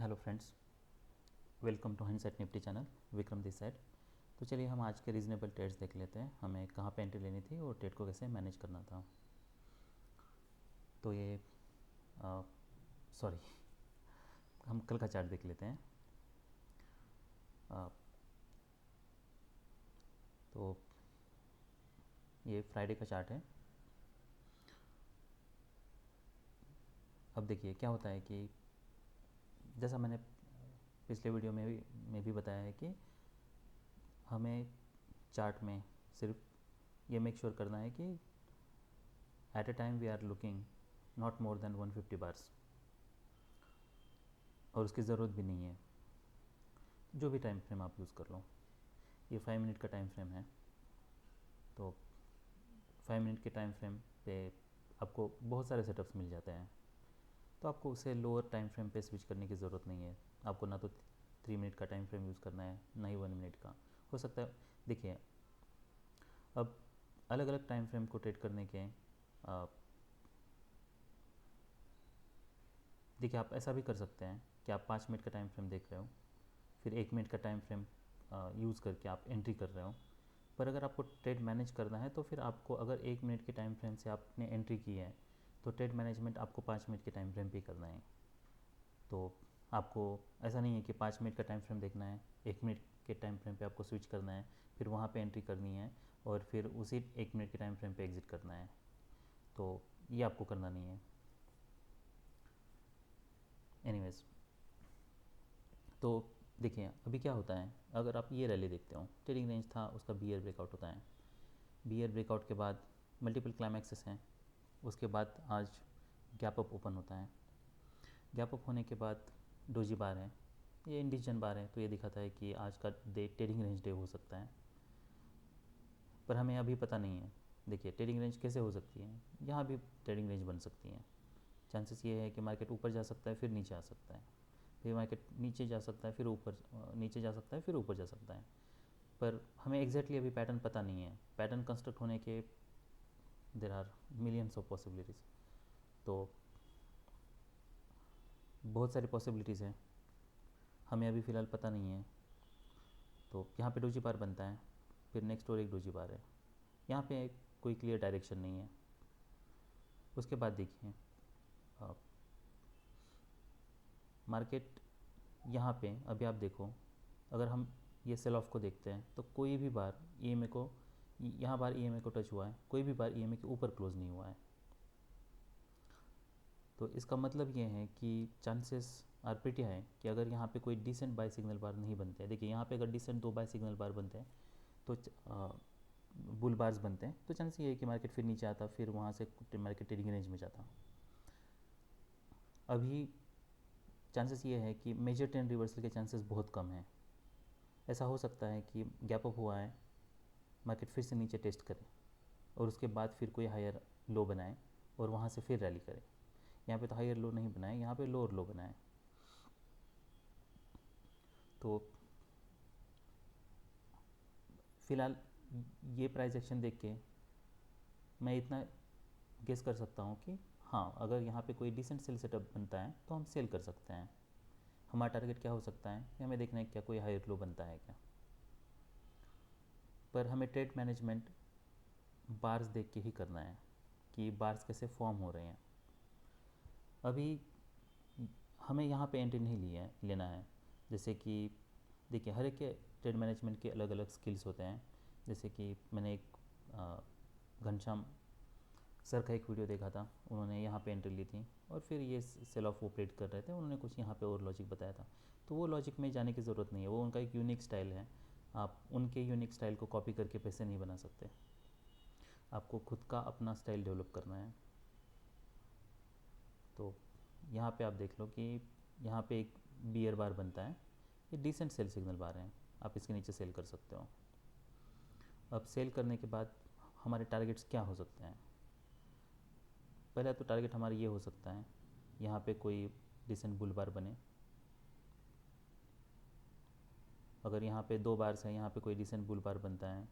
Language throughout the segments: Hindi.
Hello friends, welcome to Hindsight Nifty channel. Vikram this side. तो चलिए हम आज के रीजनेबल ट्रेड्स देख लेते हैं, हमें कहाँ पे एंट्री लेनी थी और ट्रेड को कैसे मैनेज करना था। तो ये सॉरी हम कल का चार्ट देख लेते हैं। तो ये फ्राइडे का चार्ट है। अब देखिए क्या होता है कि जैसा मैंने पिछले वीडियो में भी बताया है कि हमें चार्ट में सिर्फ ये मेक श्योर करना है कि at a time we are looking not more than 150 bars, और उसकी ज़रूरत भी नहीं है। जो भी टाइम फ्रेम आप यूज़ कर लो, ये 5 मिनट का टाइम फ्रेम है। तो 5 मिनट के टाइम फ्रेम पे आपको बहुत सारे सेटअप्स मिल जाते हैं, तो आपको उसे लोअर टाइम फ्रेम पे स्विच करने की ज़रूरत नहीं है। आपको ना तो 3 मिनट का टाइम फ्रेम यूज़ करना है, ना ही 1 मिनट का। हो सकता है, देखिए अब अलग अलग टाइम फ्रेम को ट्रेड करने के देखिए आप ऐसा भी कर सकते हैं कि आप 5 मिनट का टाइम फ्रेम देख रहे हो, फिर 1 मिनट का टाइम फ्रेम यूज़ करके आप एंट्री कर रहे हो। पर अगर आपको ट्रेड मैनेज करना है तो फिर आपको, अगर 1 मिनट के टाइम फ्रेम से आपने एंट्री की है तो ट्रेड मैनेजमेंट आपको 5 मिनट के टाइम फ्रेम पे करना है। तो आपको ऐसा नहीं है कि 5 मिनट का टाइम फ्रेम देखना है, 1 मिनट के टाइम फ्रेम पे आपको स्विच करना है, फिर वहाँ पे एंट्री करनी है और फिर उसी 1 मिनट के टाइम फ्रेम पे एग्ज़िट करना है। तो ये आपको करना नहीं है। एनीवेज, तो देखिए अभी क्या होता है, अगर आप ये रैली देखते हो, ट्रेडिंग रेंज था, उसका बियर ब्रेकआउट होता है। बियर ब्रेकआउट के बाद मल्टीपल क्लाइमैक्सेस हैं, उसके बाद आज गैप अप ओपन होता है। गैप अप होने के बाद डोजी बार है, ये इंडिसीजन बार है, तो ये दिखाता है कि आज का डे ट्रेडिंग रेंज डे हो सकता है। पर हमें अभी पता नहीं है। देखिए ट्रेडिंग रेंज कैसे हो सकती है, यहाँ भी ट्रेडिंग रेंज बन सकती है। चांसेस ये है कि मार्केट ऊपर जा सकता है, फिर नीचे आ सकता है, फिर मार्केट नीचे जा सकता है, फिर ऊपर, नीचे जा सकता है, फिर ऊपर जा सकता है। पर हमें एग्जैक्टली अभी पैटर्न पता नहीं है। पैटर्न कंस्ट्रक्ट होने के there are millions of possibilities. तो बहुत सारी पॉसिबिलिटीज़ हैं, हमें अभी फ़िलहाल पता नहीं है। तो यहाँ पे डोजी बार बनता है, फिर नेक्स्ट और एक डोजी बार है, यहाँ पे कोई क्लियर डायरेक्शन नहीं है। उसके बाद देखिए मार्केट यहाँ पे, अभी आप देखो, अगर हम ये सेल ऑफ को देखते हैं तो कोई भी बार ईएमए को, यहाँ बार ईएमए को टच हुआ है, कोई भी बार ईएमए के ऊपर क्लोज नहीं हुआ है। तो इसका मतलब ये है कि चांसेस आर प्रीटी हाई कि अगर यहाँ पे कोई डिसेंट बाय सिग्नल बार नहीं बनते हैं, देखिए यहाँ पे अगर डिसेंट 2 बाय सिग्नल बार बनते हैं तो बुल बार्स बनते हैं, तो चांस ये है कि मार्केट फिर नीचे आता, फिर वहाँ से मार्केट ट्रेडिंग रेंज में जाता। अभी चांसेस ये है कि मेजर ट्रेंड रिवर्सल के चांसेस बहुत कम हैं। ऐसा हो सकता है कि गैप अप हुआ है, मार्केट फिर से नीचे टेस्ट करे और उसके बाद फिर कोई हायर लो बनाए और वहाँ से फिर रैली करे। यहाँ पे तो हायर लो नहीं बनाए, यहाँ पे लोअर लो बनाए। तो फ़िलहाल ये प्राइस एक्शन देख के मैं इतना गेस कर सकता हूँ कि हाँ, अगर यहाँ पे कोई डिसेंट सेल सेटअप बनता है तो हम सेल कर सकते हैं। हमारा टारगेट क्या हो सकता है, कि हमें देखना है क्या कोई हायर लो बनता है क्या। पर हमें ट्रेड मैनेजमेंट बार्स देख के ही करना है कि बार्स कैसे फॉर्म हो रहे हैं। अभी हमें यहाँ पे एंट्री नहीं लेना है। जैसे कि देखिए हर एक के ट्रेड मैनेजमेंट के अलग अलग स्किल्स होते हैं। जैसे कि मैंने एक घनश्याम सर का एक वीडियो देखा था, उन्होंने यहाँ पे एंट्री ली थी और फिर ये सेल ऑफ ऑपरेट कर रहे थे, उन्होंने कुछ यहाँ पे और लॉजिक बताया था। तो वो लॉजिक में जाने की ज़रूरत नहीं है, वो उनका एक यूनिक स्टाइल है। आप उनके यूनिक स्टाइल को कॉपी करके पैसे नहीं बना सकते, आपको खुद का अपना स्टाइल डेवलप करना है। तो यहाँ पे आप देख लो कि यहाँ पे एक बियर बार बनता है, ये डिसेंट सेल सिग्नल बार है, आप इसके नीचे सेल कर सकते हो। अब सेल करने के बाद हमारे टारगेट्स क्या हो सकते हैं। पहला तो टारगेट हमारा ये हो सकता है, यहाँ पे कोई डिसेंट बुल बार बने। अगर यहाँ पे 2 बार्स हैं, यहाँ पे कोई डिसेंट बुल बार बनता है,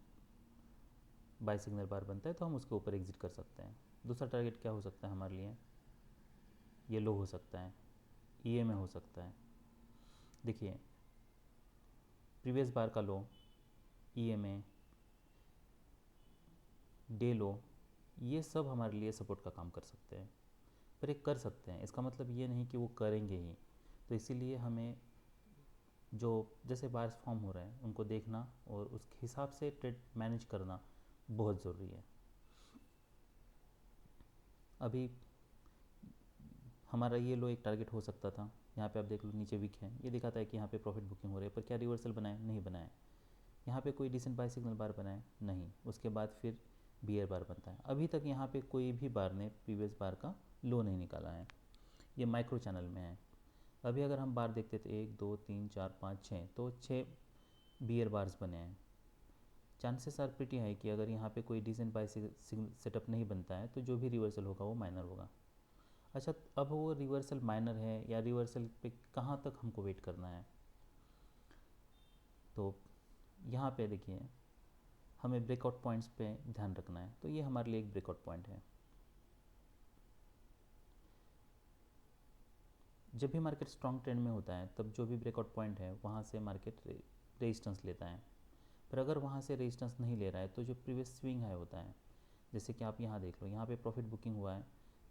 बाय सिग्नल बार बनता है, तो हम उसके ऊपर एग्जिट कर सकते हैं। दूसरा टारगेट क्या हो सकता है हमारे लिए, ये लो हो सकता है, ईएमए हो सकता है। देखिए प्रीवियस बार का लो, EMA, डे लो, ये सब हमारे लिए सपोर्ट का काम कर सकते हैं, पर ये कर सकते हैं, इसका मतलब ये नहीं कि वो करेंगे ही। तो इसीलिए हमें जो जैसे बार्स फॉर्म हो रहे हैं उनको देखना और उस हिसाब से ट्रेड मैनेज करना बहुत ज़रूरी है। अभी हमारा ये लो एक टारगेट हो सकता था, यहाँ पे आप देख लो नीचे विक है, ये दिखाता है कि यहाँ पे प्रॉफिट बुकिंग हो रही है, पर क्या रिवर्सल बनाए? नहीं बनाए। यहाँ पे कोई डिसेंट बाय सिग्नल बार बनाए? नहीं। उसके बाद फिर बियर बार बनता है। अभी तक यहाँ पे कोई भी बार ने प्रीवियस बार का लो नहीं निकाला है, ये माइक्रो चैनल में है। अभी अगर हम बार देखते थे 1 2 3 4 5 6, तो 6 बियर बार्स बने हैं। चांसेस आर प्रिटी है कि अगर यहाँ पे कोई डिसेंट बाय सेटअप नहीं बनता है तो जो भी रिवर्सल होगा वो माइनर होगा। अच्छा, अब वो रिवर्सल माइनर है या रिवर्सल पे कहाँ तक हमको वेट करना है? तो यहाँ पे देखिए हमें ब्रेकआउट पॉइंट्स पे ध्यान रखना है। तो ये हमारे लिए एक ब्रेकआउट पॉइंट है। जब भी मार्केट स्ट्रॉन्ग ट्रेंड में होता है तब जो भी ब्रेकआउट पॉइंट है वहाँ से मार्केट रेजिस्टेंस लेता है। पर अगर वहाँ से रेजिस्टेंस नहीं ले रहा है तो जो प्रीवियस स्विंग हाई होता है, जैसे कि आप यहाँ देख लो, यहाँ पे प्रॉफिट बुकिंग हुआ है,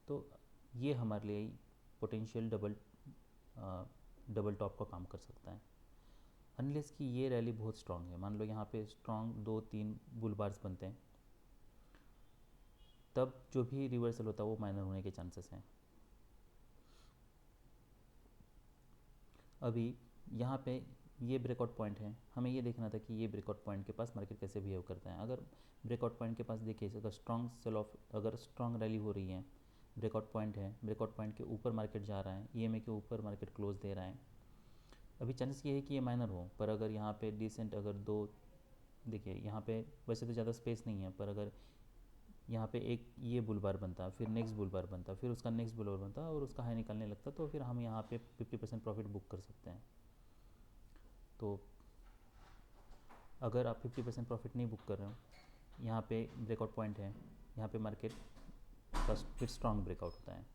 तो ये हमारे लिए पोटेंशियल डबल टॉप का काम कर सकता है। अनलेस कि ये रैली बहुत स्ट्रांग है, मान लो यहाँ पे स्ट्रांग 2-3 बुल बार्स बनते हैं, तब जो भी रिवर्सल होता है वो माइनर होने के चांसेस हैं। अभी यहाँ पे ये ब्रेकआउट पॉइंट है, हमें ये देखना था कि ये ब्रेकआउट पॉइंट के पास मार्केट कैसे बिहेव करता है। अगर ब्रेकआउट पॉइंट के पास देखिए, अगर स्ट्रॉन्ग सेल ऑफ, अगर स्ट्रॉन्ग रैली हो रही है, ब्रेकआउट पॉइंट है, ब्रेकआउट पॉइंट के ऊपर मार्केट जा रहा है, EMA के ऊपर मार्केट क्लोज दे रहा है, अभी चांसेस ये है कि ये माइनर हो। पर अगर यहाँ पे डिसेंट, अगर दो, देखिए यहाँ पे वैसे तो ज़्यादा स्पेस नहीं है, पर अगर यहाँ पे एक ये बुल बार बनता, फिर नेक्स्ट बुल बार बनता, फिर उसका नेक्स्ट बुल बार बनता और उसका हाई निकालने लगता, तो फिर हम यहाँ पे 50% प्रॉफिट बुक कर सकते हैं। तो अगर आप 50% प्रॉफिट नहीं बुक कर रहे हो, यहाँ पे ब्रेकआउट पॉइंट है, यहाँ पे मार्केट का फिर स्ट्रॉन्ग ब्रेकआउट होता है,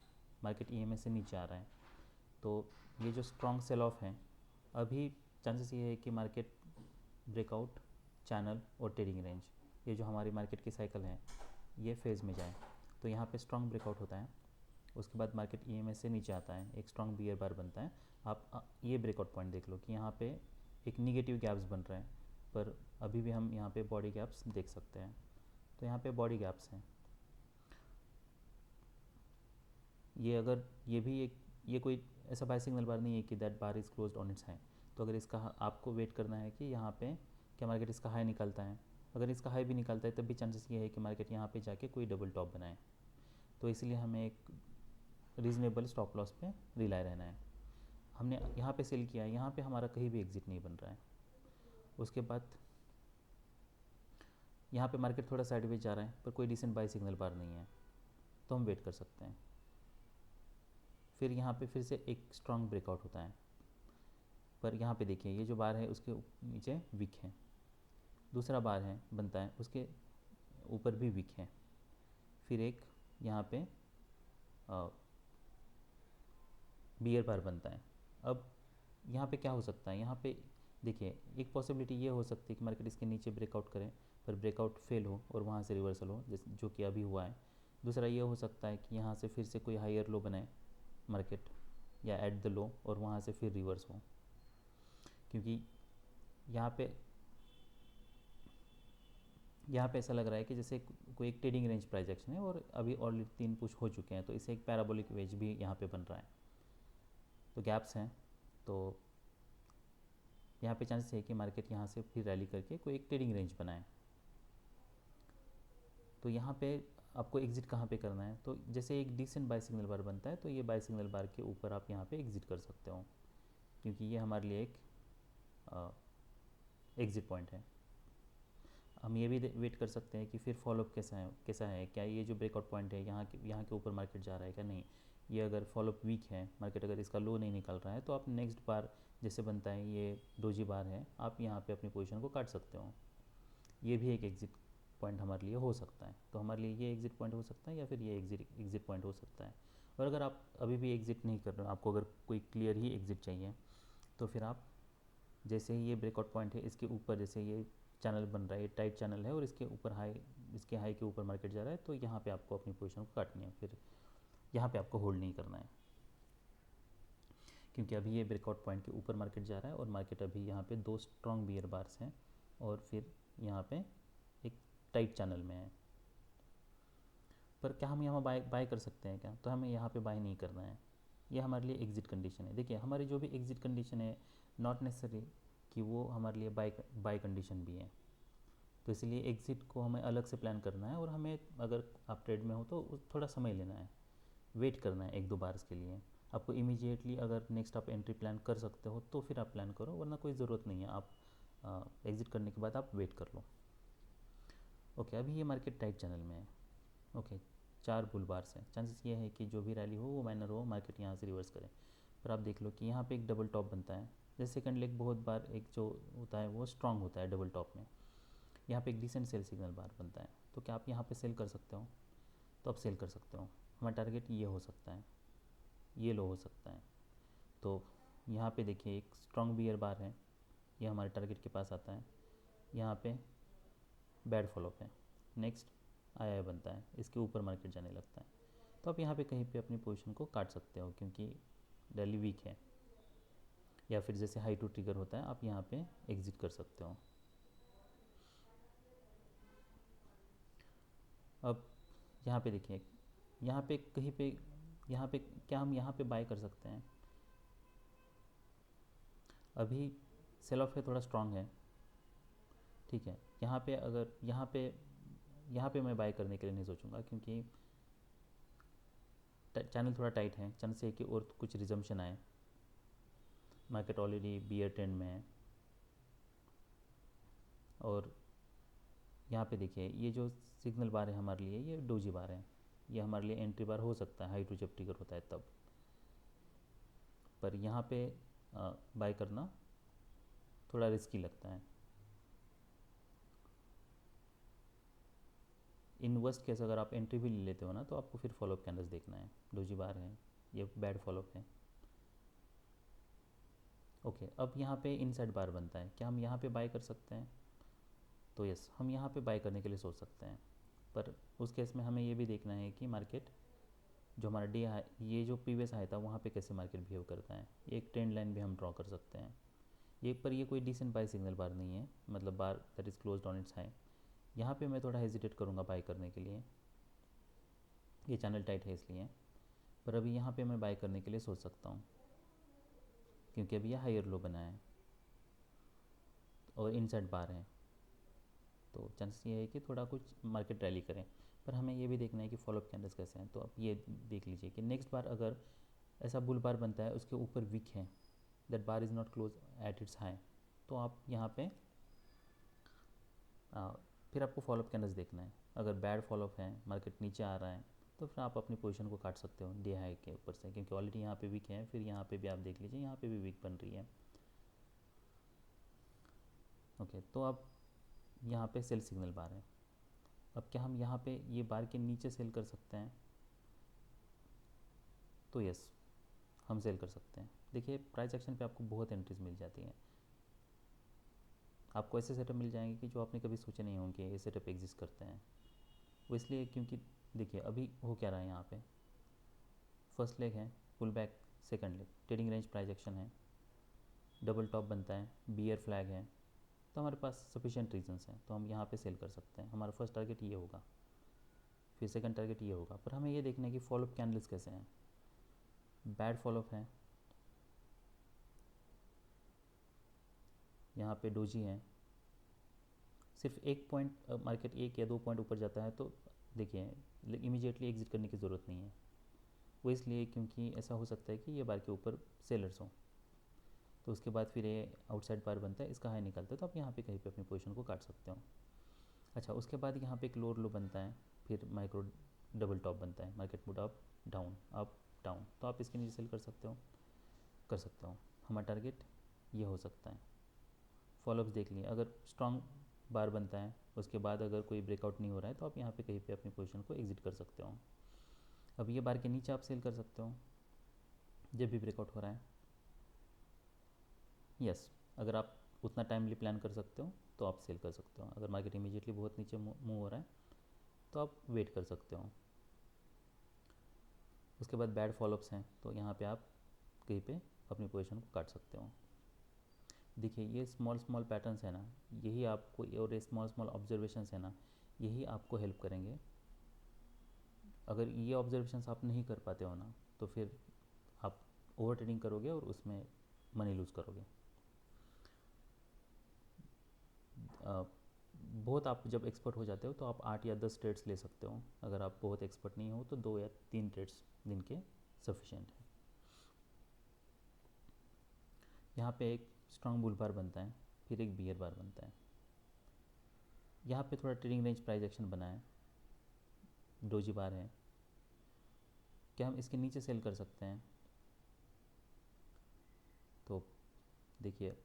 मार्केट EMA से नीचे आ रहा है, तो ये जो स्ट्रॉन्ग सेल ऑफ है, अभी चांसेस ये है कि मार्केट ब्रेकआउट, चैनल और ट्रेडिंग रेंज, ये जो हमारी मार्केट की साइकिल है, ये फेज़ में जाए। तो यहाँ पे स्ट्रॉन्ग ब्रेकआउट होता है, उसके बाद मार्केट EMA से नीचे आता है, एक स्ट्रॉन्ग बियर बार बनता है। आप ये ब्रेकआउट पॉइंट देख लो कि यहाँ पे एक निगेटिव गैप्स बन रहे हैं, पर अभी भी हम यहाँ पे बॉडी गैप्स देख सकते हैं। तो यहाँ पे बॉडी गैप्स हैं, ये अगर ये भी एक, ये कोई ऐसा बाय सिग्नल बार नहीं है कि that bar is closed on its high. तो अगर इसका आपको वेट करना है कि यहाँ पे क्या मार्केट इसका हाई निकलता है। अगर इसका हाई भी निकलता है तब भी चांसेस ये है कि मार्केट यहाँ पे जाके कोई डबल टॉप बनाए। तो इसलिए हमें एक रीज़नेबल स्टॉप लॉस पे रिलाय रहना है। हमने यहाँ पे सेल किया है, यहाँ पे हमारा कहीं भी एग्जिट नहीं बन रहा है। उसके बाद यहाँ पे मार्केट थोड़ा साइडवेज जा रहा है, पर कोई डिसेंट बाय सिग्नल बार नहीं है, तो हम वेट कर सकते हैं। फिर यहाँ पे फिर से एक स्ट्रॉन्ग ब्रेकआउट होता है, पर यहाँ पे देखिए ये जो बार है उसके नीचे विक है, दूसरा बार है बनता है उसके ऊपर भी विक है, फिर एक यहाँ पे बियर बार बनता है। अब यहाँ पे क्या हो सकता है, यहाँ पे देखिए एक पॉसिबिलिटी ये हो सकती है कि मार्केट इसके नीचे ब्रेकआउट करे, पर ब्रेकआउट फेल हो और वहाँ से रिवर्सल हो, जैसे जो कि अभी हुआ है। दूसरा ये हो सकता है कि यहाँ से फिर से कोई हायर लो बनाए मार्केट, या एट द लो, और वहाँ से फिर रिवर्स हो, क्योंकि यहाँ पे ऐसा लग रहा है कि जैसे कोई एक ट्रेडिंग रेंज प्राइस एक्शन है और अभी ऑलरेडी 3 पुश हो चुके हैं, तो इसे एक पैराबोलिक वेज भी यहाँ पे बन रहा है, तो गैप्स हैं। तो यहाँ पे चांसेस है कि मार्केट यहाँ से फिर रैली करके कोई एक ट्रेडिंग रेंज बनाए। तो यहाँ पे आपको एग्जिट कहाँ पे करना है, तो जैसे एक डिसेंट बाय सिग्नल बार बनता है, तो ये बाय सिग्नल बार के ऊपर आप यहाँ पे एग्जिट कर सकते हो, क्योंकि ये हमारे लिए एक एग्जिट पॉइंट है। हम ये भी वेट कर सकते हैं कि फिर फॉलोअप कैसा है, क्या ये जो ब्रेकआउट पॉइंट है यहाँ के ऊपर मार्केट जा रहा है क्या नहीं। ये अगर फॉलोअप वीक है, मार्केट अगर इसका लो नहीं निकल रहा है, तो आप नेक्स्ट बार जैसे बनता है ये डोजी बार है, आप यहाँ पे अपनी पोजीशन को काट सकते हो। ये भी एक एग्जिट पॉइंट हमारे लिए हो सकता है। तो हमारे लिए ये एग्जिट पॉइंट हो सकता है या फिर ये एग्जिट पॉइंट हो सकता है। और अगर आप अभी भी एग्जिट नहीं कर रहे हो, आपको अगर कोई क्लियर ही एग्जिट चाहिए, तो फिर आप जैसे ही ये ब्रेकआउट पॉइंट है इसके ऊपर, जैसे ये चैनल बन रहा है, ये टाइट चैनल है और इसके ऊपर हाई, इसके हाई के ऊपर मार्केट जा रहा है, तो यहाँ पे आपको अपनी पोजीशन को काटनी है, फिर यहाँ पे आपको होल्ड नहीं करना है, क्योंकि अभी ये ब्रेकआउट पॉइंट के ऊपर मार्केट जा रहा है और मार्केट अभी यहाँ पे 2 स्ट्रॉन्ग बियर बार्स हैं और फिर यहाँ पे एक टाइट चैनल में है। पर क्या हम यहाँ बाय कर सकते हैं क्या? तो हमें यहाँ पे बाय नहीं करना है, ये हमारे लिए एग्जिट कंडीशन है। देखिए हमारी जो भी एग्जिट कंडीशन है, नॉट नेसेसरी कि वो हमारे लिए बाय कंडीशन भी है, तो इसलिए एग्जिट को हमें अलग से प्लान करना है और हमें, अगर आप ट्रेड में हो तो थोड़ा समय लेना है, वेट करना है 1-2 बार्स के लिए। आपको इमीडिएटली अगर नेक्स्ट आप एंट्री प्लान कर सकते हो तो फिर आप प्लान करो, वरना कोई ज़रूरत नहीं है, आप एग्ज़िट करने के बाद आप वेट कर लो। ओके, अभी ये मार्केट टाइट चैनल में है। ओके, 4 बुल बार्स हैं, चांसेस ये है कि जो भी रैली हो वो माइनर हो, मार्केट यहाँ से रिवर्स करे। पर आप देख लो कि यहाँ पे एक डबल टॉप बनता है, जैसे सेकंड लेग बहुत बार एक जो होता है वो स्ट्रांग होता है डबल टॉप में, यहाँ पे एक डिसेंट सेल सिग्नल बार बनता है, तो क्या आप यहाँ पे सेल कर सकते हो? तो आप सेल कर सकते हो। हमारा टारगेट ये हो सकता है, ये लो हो सकता है। तो यहाँ पे देखिए एक स्ट्रॉन्ग बियर बार है, ये हमारे टारगेट के पास आता है, यहाँ पे बैड फॉलोअप है, नेक्स्ट आया बनता है, इसके ऊपर मार्केट जाने लगता है, तो आप यहाँ पे कहीं पे अपनी पोजीशन को काट सकते हो क्योंकि रैली वीक है, या फिर जैसे हाई टू ट्रिगर होता है आप यहाँ पे एग्जिट कर सकते हो। अब यहाँ पे देखिए, यहाँ पे कहीं पे, यहाँ पे क्या हम यहाँ पे बाय कर सकते हैं? अभी सेल ऑफ है, थोड़ा स्ट्रांग है, ठीक है। यहाँ पे अगर यहाँ पे मैं बाय करने के लिए नहीं सोचूंगा क्योंकि चैनल थोड़ा टाइट है, चांस है कि और कुछ रिजम्पशन आए, मार्केट ऑलरेडी बियर ट्रेंड में है। और यहाँ पे देखिए ये जो सिग्नल बार है हमारे लिए, ये डोजी बार है, ये हमारे लिए एंट्री बार हो सकता है, हाई टू जब ट्रिगर होता है तब। पर यहाँ पे बाय करना थोड़ा रिस्की लगता है। इन वर्स्ट केस अगर आप एंट्री भी ले लेते हो ना, तो आपको फिर फॉलोअप कैंडल्स देखना है, डोजी बार है, ये बैड फॉलोअप है। ओके, अब यहाँ पे इनसाइड बार बनता है, क्या हम यहाँ पे बाय कर सकते हैं? तो यस, हम यहाँ पे बाय करने के लिए सोच सकते हैं, पर उस केस में हमें ये भी देखना है कि मार्केट जो हमारा डे हाई, ये जो प्रीवियस हाई था वहाँ पे कैसे मार्केट बिहेव करता है। ये एक ट्रेंड लाइन भी हम ड्रॉ कर सकते हैं ये, पर ये कोई डिसेंट बाय सिग्नल बार नहीं है, मतलब bar that is closed on its high. यहाँ पे मैं थोड़ा हेजिटेट करूँगा बाय करने के लिए, ये चैनल टाइट है इसलिए, पर अभी यहाँ पे मैं बाय करने के लिए सोच सकता हूँ क्योंकि अभी ये हायर लो बना है और इनसाइड बार है, तो चांसेस ये है कि थोड़ा कुछ मार्केट रैली करें। पर हमें ये भी देखना है कि फॉलोअप कैंडल्स कैसे हैं, तो आप ये देख लीजिए कि नेक्स्ट बार अगर ऐसा बुल बार बनता है उसके ऊपर वीक है, that bar is not close at its high, तो आप यहाँ पे फिर आपको फॉलोअप कैंडल्स देखना है। अगर बैड फॉलोअप है, मार्केट नीचे आ रहा है, तो फिर आप अपनी पोजीशन को काट सकते हो डे हाई के ऊपर से, क्योंकि ऑलरेडी यहाँ पे वीक है, फिर यहाँ पे भी आप देख लीजिए यहाँ पे भी वीक बन रही है। ओके, तो अब यहाँ पे सेल सिग्नल बार है, अब क्या हम यहाँ पे ये बार के नीचे सेल कर सकते हैं? तो यस, हम सेल कर सकते हैं। देखिए प्राइस एक्शन पे आपको बहुत एंट्रीज मिल जाती हैं, आपको ऐसे सेटअप मिल जाएंगे कि जो आपने कभी सोचे नहीं होंगे ये सेटअप एग्जिस्ट करते हैं। वो इसलिए क्योंकि देखिए अभी हो क्या रहा है, यहाँ पे फर्स्ट लेग है, pull back, second leg, trading range price action है, डबल टॉप बनता है, बियर फ्लैग है, तो हमारे पास सफिशिएंट रीजंस हैं, तो हम यहाँ पे सेल कर सकते हैं। हमारा फर्स्ट टारगेट ये होगा, फिर सेकंड टारगेट ये होगा, पर हमें ये देखना है कि फॉलोअप कैंडल्स कैसे हैं। बैड फॉलोअप है, यहाँ पे डोजी है, सिर्फ एक पॉइंट मार्केट 1 या 2 पॉइंट ऊपर जाता है तो देखिए इमीडिएटली एग्जिट करने की ज़रूरत नहीं है। वो इसलिए क्योंकि ऐसा हो सकता है कि ये बार के ऊपर सेलर्स हों, तो उसके बाद फिर ये आउटसाइड बार बनता है, इसका हाई निकलता है, तो आप यहाँ पे कहीं पे अपनी पोजीशन को काट सकते हो। अच्छा, उसके बाद यहाँ पे एक लोअर लो बनता है, फिर माइक्रो डबल टॉप बनता है, मार्केट मूड अप डाउन, तो आप इसके नीचे सेल कर सकते हो, हमारा टारगेट ये हो सकता है। फॉलोअप्स देख लिए, अगर स्ट्रॉन्ग बार बनता है उसके बाद अगर कोई ब्रेकआउट नहीं हो रहा है तो आप यहाँ पे कहीं पे अपनी पोजीशन को एग्जिट कर सकते हो। अब ये बार के नीचे आप सेल कर सकते हो जब भी ब्रेकआउट हो रहा है। यस, अगर आप उतना टाइमली प्लान कर सकते हो तो आप सेल कर सकते हो। अगर मार्केट इमीडिएटली बहुत नीचे मूव हो रहा है तो आप वेट कर सकते हो। उसके बाद बैड फॉलोअप्स हैं, तो यहाँ पे आप कहीं पे अपनी पोजीशन को काट सकते हो। देखिए ये स्मॉल स्मॉल पैटर्न्स है ना, यही आपको, और ये स्मॉल स्मॉल ऑब्जर्वेशंस है ना, यही आपको हेल्प करेंगे। अगर ये ऑब्जर्वेशंस आप नहीं कर पाते हो ना, तो फिर आप ओवर ट्रेडिंग करोगे और उसमें मनी लूज़ करोगे। बहुत आप जब एक्सपर्ट हो जाते हो तो आप 8 या 10 ट्रेड्स ले सकते हो। अगर आप बहुत एक्सपर्ट नहीं हो तो 2 या 3 ट्रेड्स दिन के सफिशेंट है। यहाँ पे एक स्ट्रॉन्ग बुल बार बनता है, फिर एक बियर बार बनता है। यहाँ पे थोड़ा ट्रेडिंग रेंज प्राइस एक्शन बना है, डोजी बार है। क्या हम इसके नीचे सेल कर सकते हैं? तो देखिए,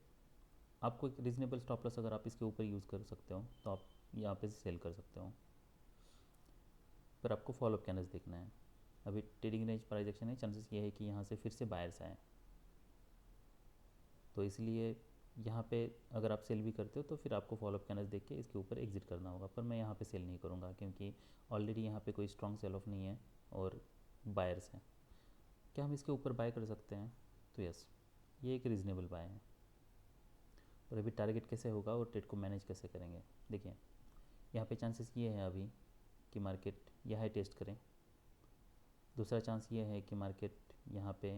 आपको एक रीजनेबल स्टॉप लॉस अगर आप इसके ऊपर यूज़ कर सकते हो तो आप यहाँ पे सेल कर सकते हो, पर आपको फॉलोअप कैंडल्स देखना है। अभी ट्रेडिंग रेंज प्राइस एक्शन है, चांसेस ये है कि यहाँ से फिर से बायर्स आए, तो इसलिए यहाँ पे अगर आप सेल भी करते हो तो फिर आपको फॉलोअप कैंडल्स देख के इसके ऊपर एग्जिट करना होगा। पर मैं यहाँ पे सेल नहीं करूँगा क्योंकि ऑलरेडी यहाँ पे कोई स्ट्रॉन्ग सेल ऑफ नहीं है और बायर्स हैं। क्या हम इसके ऊपर बाय कर सकते हैं? तो यस, ये एक रीज़नेबल बाय है। और अभी टारगेट कैसे होगा और ट्रेड को मैनेज कैसे करेंगे? देखिए, यहाँ पे चांसेस ये है अभी कि मार्केट यह हाई टेस्ट करें। दूसरा चांस ये है कि मार्केट यहाँ पे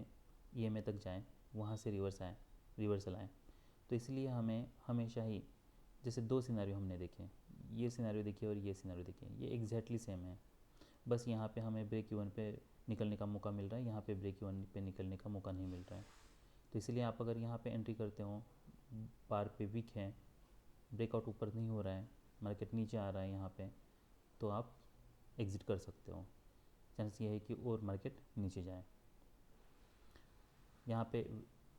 EMA तक जाए, वहाँ से रिवर्सल आए। तो इसलिए हमें हमेशा ही, जैसे 2 सिनेरियो हमने देखे, ये सिनेरियो देखिए और ये सिनेरियो देखिए, ये एग्जैक्टली सेम है। बस यहाँ पे हमें ब्रेक इवन पे निकलने का मौका मिल रहा है, यहाँ पे ब्रेक इवन पे निकलने का मौका नहीं मिल रहा है। तो इसलिए आप अगर यहाँ पे एंट्री करते हो, बार पे वीक है, ब्रेकआउट ऊपर नहीं हो रहा है, मार्केट नीचे आ रहा है यहाँ पे, तो आप एग्ज़िट कर सकते हो। चांस ये है कि और मार्केट नीचे जाए। यहाँ पे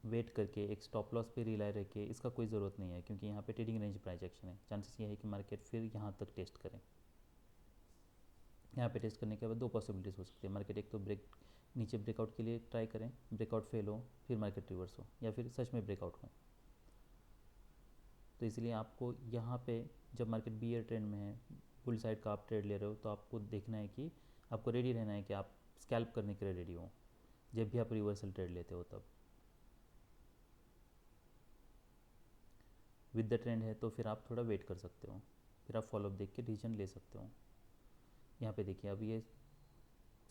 वेट करके एक स्टॉप लॉस पे रिलाई रख के इसका कोई ज़रूरत नहीं है, क्योंकि यहाँ पे ट्रेडिंग रेंज प्राइस एक्शन है। चांसेस ये है कि मार्केट फिर यहाँ तक टेस्ट करें। यहाँ पे टेस्ट करने के बाद 2 पॉसिबिलिटीज़ हो सकती है। मार्केट एक तो नीचे ब्रेकआउट के लिए ट्राई करें, ब्रेकआउट फेल हो, फिर मार्केट रिवर्स हो, या फिर सच में ब्रेकआउट हो। तो इसलिए आपको यहाँ पे जब मार्केट बियर ट्रेंड में है, बुल साइड का आप ट्रेड ले रहे हो, तो आपको देखना है कि आपको रेडी रहना है कि आप स्कैल्प करने के लिए रेडी हो जब भी आप रिवर्सल ट्रेड लेते हो। तब विद द ट्रेंड है तो फिर आप थोड़ा वेट कर सकते हो, फिर आप फॉलोअप देख के डिसीजन ले सकते हो। यहाँ पे देखिए, अब ये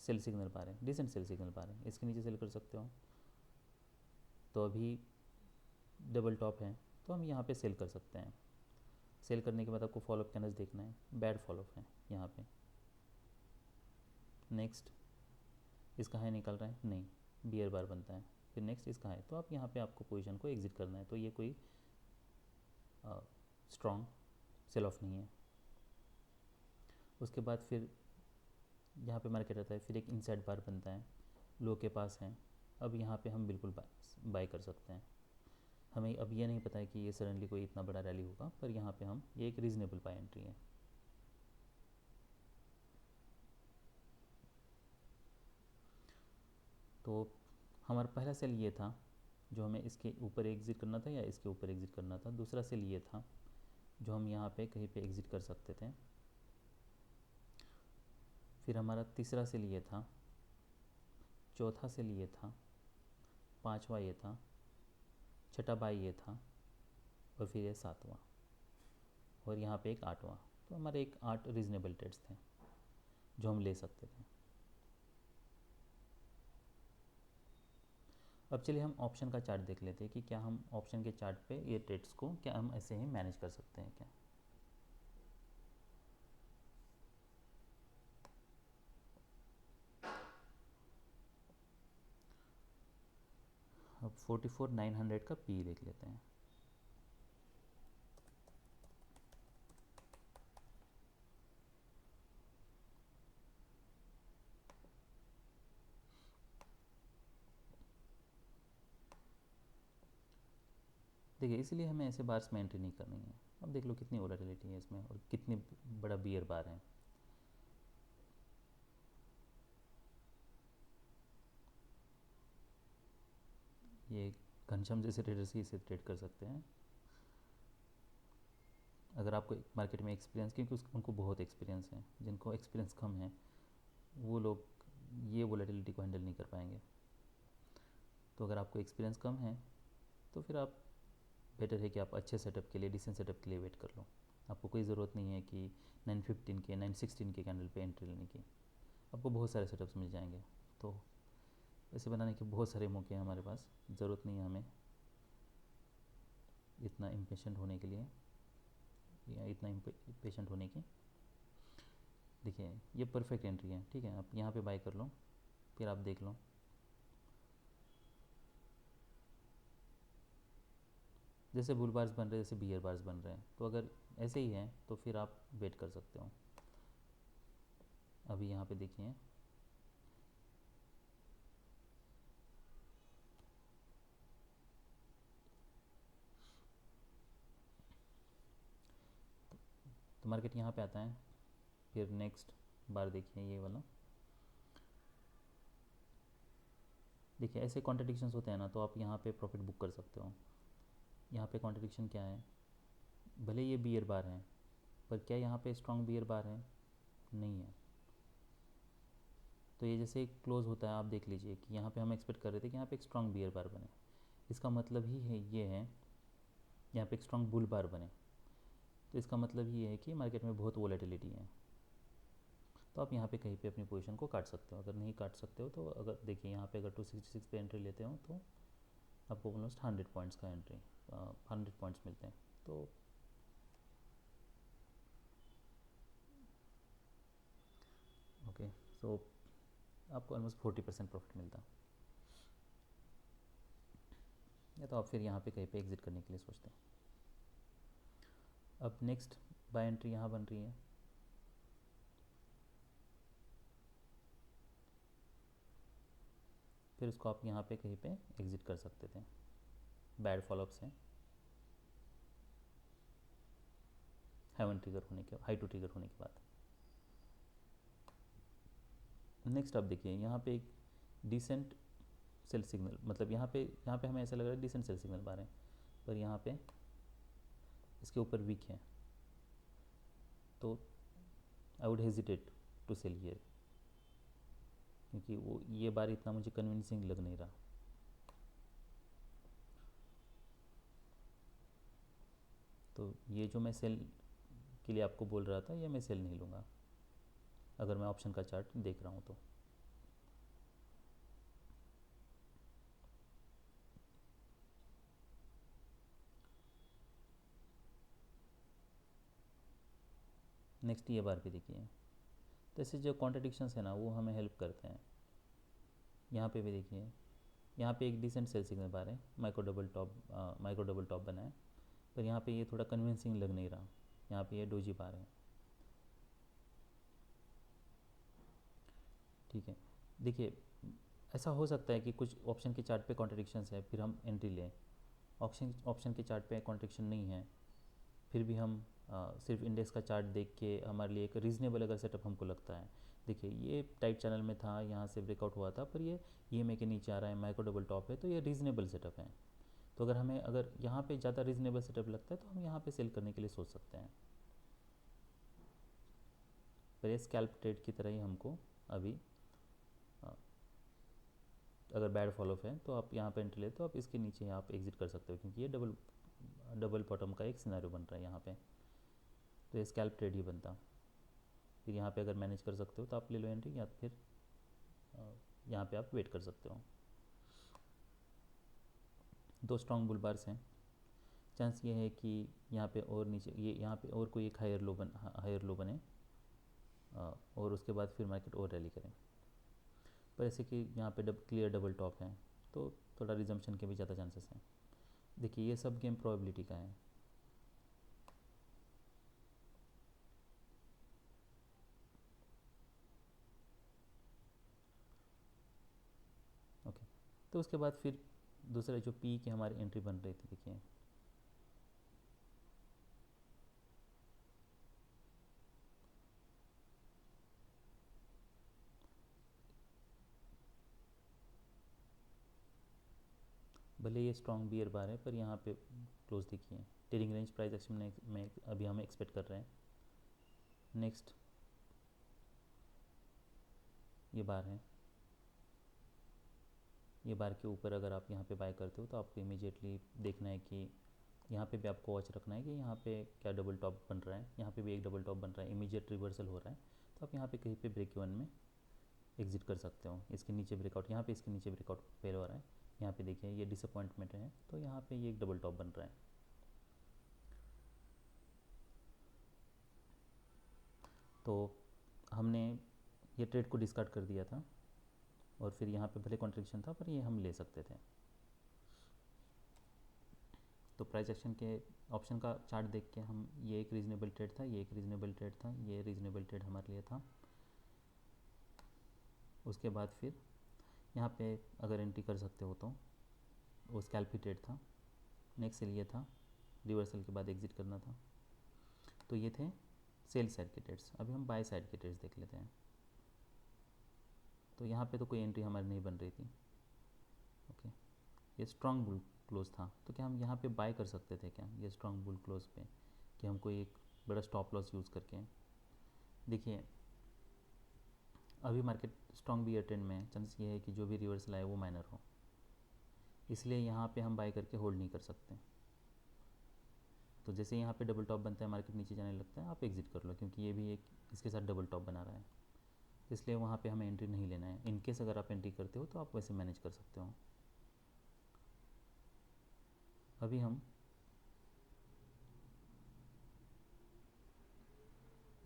सेल सिग्नल पा रहे हैं, डिसेंट सेल सिग्नल पा रहे हैं, इसके नीचे सेल कर सकते हो। तो अभी डबल टॉप है तो हम यहाँ पे सेल कर सकते हैं। सेल करने के बाद आपको फॉलोअप कैंडल्स देखना है, बैड फॉलोअप है यहाँ पे। नेक्स्ट इसका हाई निकल रहा है, नहीं, बियर बार बनता है। फिर नेक्स्ट इसका हाई, तो आप यहाँ पे आपको पोजीशन को एग्जिट करना है। तो ये कोई स्ट्रॉन्ग सेल ऑफ नहीं है। उसके बाद फिर यहाँ पे मार्केट आता है, फिर एक इनसाइड बार बनता है, लो के पास है। अब यहाँ पे हम बिल्कुल बाय कर सकते हैं। हमें अब ये नहीं पता है कि ये सडनली कोई इतना बड़ा रैली होगा, पर यहाँ पे हम, ये एक रीज़नेबल बाय एंट्री है। तो हमारा पहला सेल ये था जो हमें इसके ऊपर एग्ज़िट करना था या इसके ऊपर एग्ज़िट करना था। दूसरा सेल ये था जो हम यहाँ पे कहीं पे एग्ज़िट कर सकते थे। फिर हमारा तीसरा सेल ये था, चौथा सेल ये था, पांचवा ये था, छठा बाय ये था, और फिर ये सातवां, और यहाँ पे एक आठवां। तो हमारे एक 8 रीज़नेबल ट्रेड्स थे जो हम ले सकते थे। अब चलिए हम ऑप्शन का चार्ट देख लेते हैं कि क्या हम ऑप्शन के चार्ट पे ये ट्रेड्स को क्या हम ऐसे ही मैनेज कर सकते हैं क्या। अब 44,900 का पी देख लेते हैं। देखिए, इसलिए हमें ऐसे बार्स में एंट्री नहीं करनी है। अब देख लो कितनी वोलेटिलिटी है इसमें और कितनी बड़ा बियर बार है। ये घनश्याम जैसे ट्रेडर्स ही इसे ट्रेड कर सकते हैं। अगर आपको मार्केट में एक्सपीरियंस, क्योंकि उनको बहुत एक्सपीरियंस है, जिनको एक्सपीरियंस कम है वो लोग ये वोलेटिलिटी को हैंडल नहीं कर पाएंगे। तो अगर आपको एक्सपीरियंस कम है तो फिर आप बेटर है कि आप अच्छे सेटअप के लिए, डिसेंट सेटअप के लिए वेट कर लो। आपको कोई ज़रूरत नहीं है कि 915 के 916 के कैंडल पे एंट्री लेने की, आपको बहुत सारे सेटअप्स मिल जाएंगे। तो ऐसे बनाने के बहुत सारे मौके हैं हमारे पास, ज़रूरत नहीं है हमें इतना इम्पेशेंट होने के लिए या इतना इम्पेशेंट होने की। देखिए ये परफेक्ट एंट्री है, ठीक है, आप यहाँ पे बाय कर लो, फिर आप देख लो। जैसे बुल बार्स बन रहे हैं, जैसे बियर बार्स बन रहे हैं, तो अगर ऐसे ही है तो फिर आप वेट कर सकते हो। अभी यहाँ पे देखिए तो मार्केट यहाँ पे आता है, फिर नेक्स्ट बार देखिए ये वाला, देखिए ऐसे कॉन्ट्रडिक्शंस होते हैं ना, तो आप यहाँ पे प्रॉफिट बुक कर सकते हो। यहाँ पे कॉन्ट्रडिक्शन क्या है, भले ये बियर बार है पर क्या यहाँ पे स्ट्रॉन्ग बियर बार है, नहीं है। तो ये जैसे क्लोज होता है, आप देख लीजिए कि यहाँ पे हम एक्सपेक्ट कर रहे थे कि यहाँ पे एक स्ट्रॉन्ग बियर बार बने, इसका मतलब ही है ये है यहाँ पे एक स्ट्रॉन्ग बुल बार बने, तो इसका मतलब ये है कि मार्केट में बहुत वोलेटिलिटी है। तो आप यहाँ पे कहीं पे अपनी पोजीशन को काट सकते हो। अगर नहीं काट सकते हो तो अगर देखिए यहाँ पे अगर 266 पे एंट्री लेते हो तो आपको ऑलमोस्ट 100 पॉइंट्स का एंट्री 100 पॉइंट्स मिलते हैं। तो ओके, सो आपको ऑलमोस्ट 40% प्रॉफिट मिलता है। या तो आप फिर यहाँ पे कहीं पे एग्जिट करने के लिए सोचते हैं। अब नेक्स्ट बाय एंट्री यहाँ बन रही है, फिर उसको आप यहाँ पे कहीं पे एग्जिट कर सकते थे। बैड फॉलोअप्स हैं हेवन ट्रिगर होने के, हाई टू ट्रिगर होने के बाद। नेक्स्ट आप देखिए यहाँ पे एक डिसेंट सेल सिग्नल, मतलब यहाँ पे हमें ऐसा लग रहा है डिसेंट सेल सिग्नल आ रहे हैं, पर यहाँ पे इसके ऊपर वीक है, तो I would hesitate to sell here, क्योंकि वो ये बार इतना मुझे कन्विंसिंग लग नहीं रहा। तो ये जो मैं सेल के लिए आपको बोल रहा था, ये मैं सेल नहीं लूँगा अगर मैं ऑप्शन का चार्ट देख रहा हूँ तो। नेक्स्ट ये बार भी देखिए, तो ऐसे जो कॉन्ट्रडिक्शंस है ना वो हमें हेल्प करते हैं। यहाँ पे भी देखिए, यहाँ पे एक डिसेंट सेल सिग्नल बार है, माइक्रो डबल टॉप बना है, पर यहाँ पे ये थोड़ा कन्विंसिंग लग नहीं रहा। यहाँ पे ये डोजी बार है, ठीक है। देखिए ऐसा हो सकता है कि कुछ ऑप्शन के चार्ट पे कॉन्ट्रडिक्शंस है, फिर हम एंट्री लें। ऑप्शन के चार्ट पे कॉन्ट्रडिक्शन नहीं है, फिर भी हम सिर्फ इंडेक्स का चार्ट देख के हमारे लिए एक रीज़नेबल अगर सेटअप हमको लगता है। देखिए ये टाइट चैनल में था, यहाँ से ब्रेकआउट हुआ था, पर ये EMA के नीचे आ रहा है, माइक्रो डबल टॉप है, तो ये रीज़नेबल सेटअप है। तो अगर यहाँ पे ज़्यादा रीज़नेबल सेटअप लगता है तो हम यहाँ पे सेल करने के लिए सोच सकते हैं। पर ये स्कैल्प ट्रेड की तरह ही हमको अभी अगर बैड फॉलोअप है तो आप यहाँ पे एंट्री ले, तो आप इसके नीचे आप एग्जिट कर सकते हो, क्योंकि ये डबल बॉटम का एक सिनेरियो बन रहा है यहाँ पे, तो ये स्कैल्प ट्रेड ही बनता। फिर यहाँ पे अगर मैनेज कर सकते हो तो आप ले लो एंट्री, या फिर यहाँ पे आप वेट कर सकते हो। दो स्ट्रॉन्ग बुल बार्स हैं, चांस ये है कि यहाँ पे और नीचे ये यहाँ पे और कोई एक हायर लो बने और उसके बाद फिर मार्केट और रैली करें। पर ऐसे कि यहाँ पे क्लियर डबल टॉप है तो थोड़ा रिजम्पशन के भी ज़्यादा चांसेस हैं। देखिए ये सब गेम प्रोबेबिलिटी का है। ओके, तो उसके बाद फिर दूसरा जो पी की हमारी एंट्री बन रही थी, देखिए भले ये स्ट्रॉन्ग बियर बार है पर यहाँ पे क्लोज देखिए, ट्रेडिंग रेंज प्राइस एक्शन में अभी हम एक्सपेक्ट कर रहे हैं। नेक्स्ट ये बार है, ये बार के ऊपर अगर आप यहाँ पे बाय करते हो तो आपको इमीडिएटली देखना है कि यहाँ पे भी आपको वॉच रखना है कि यहाँ पे क्या डबल टॉप बन रहा है, यहाँ पे भी एक डबल टॉप बन रहा है, इमीडिएट रिवर्सल हो रहा है, तो आप यहाँ पे कहीं पे ब्रेक इवन में एग्जिट कर सकते हो। इसके नीचे ब्रेकआउट, यहाँ पे इसके नीचे ब्रेकआउट फेल हो रहा है, यहाँ पे देखिए ये डिसअपॉइंटमेंट है, तो यहाँ पे ये एक डबल टॉप बन रहा है। तो हमने ये ट्रेड को डिस्कार्ड कर दिया था और फिर यहाँ पे भले कॉन्ट्रैक्शन था पर ये हम ले सकते थे। तो प्राइस एक्शन के ऑप्शन का चार्ट देख के हम, ये एक रीजनेबल ट्रेड था, ये एक रीजनेबल ट्रेड था, ये रीजनेबल ट्रेड हमारे लिए था। उसके बाद फिर यहाँ पे अगर एंट्री कर सकते हो तो वो स्कैल्पी ट्रेड था। नेक्स्ट सेल ये था, रिवर्सल के बाद एग्जिट करना था। तो ये थे सेल साइड के ट्रेड्स। अभी हम बाय साइड के ट्रेड्स देख लेते हैं। तो यहाँ पे तो कोई एंट्री हमारी नहीं बन रही थी। ओके, ये स्ट्रॉन्ग बुल क्लोज था, तो क्या हम यहाँ पे बाय कर सकते थे क्या ये स्ट्रॉन्ग बुल क्लोज पे, कि हम कोई एक बड़ा स्टॉप लॉस यूज़ करके। देखिए अभी मार्केट स्ट्रॉन्ग बियर ट्रेंड में है, चांस ये है कि जो भी रिवर्सल आए वो माइनर हो, इसलिए यहाँ पे हम बाय करके होल्ड नहीं कर सकते। तो जैसे यहाँ पे डबल टॉप बनता है, मार्केट नीचे जाने लगता है, आप एग्जिट कर लो, क्योंकि ये भी एक इसके साथ डबल टॉप बना रहा है, इसलिए वहाँ पे हमें एंट्री नहीं लेना है। इनकेस अगर आप एंट्री करते हो तो आप वैसे मैनेज कर सकते हो। अभी हम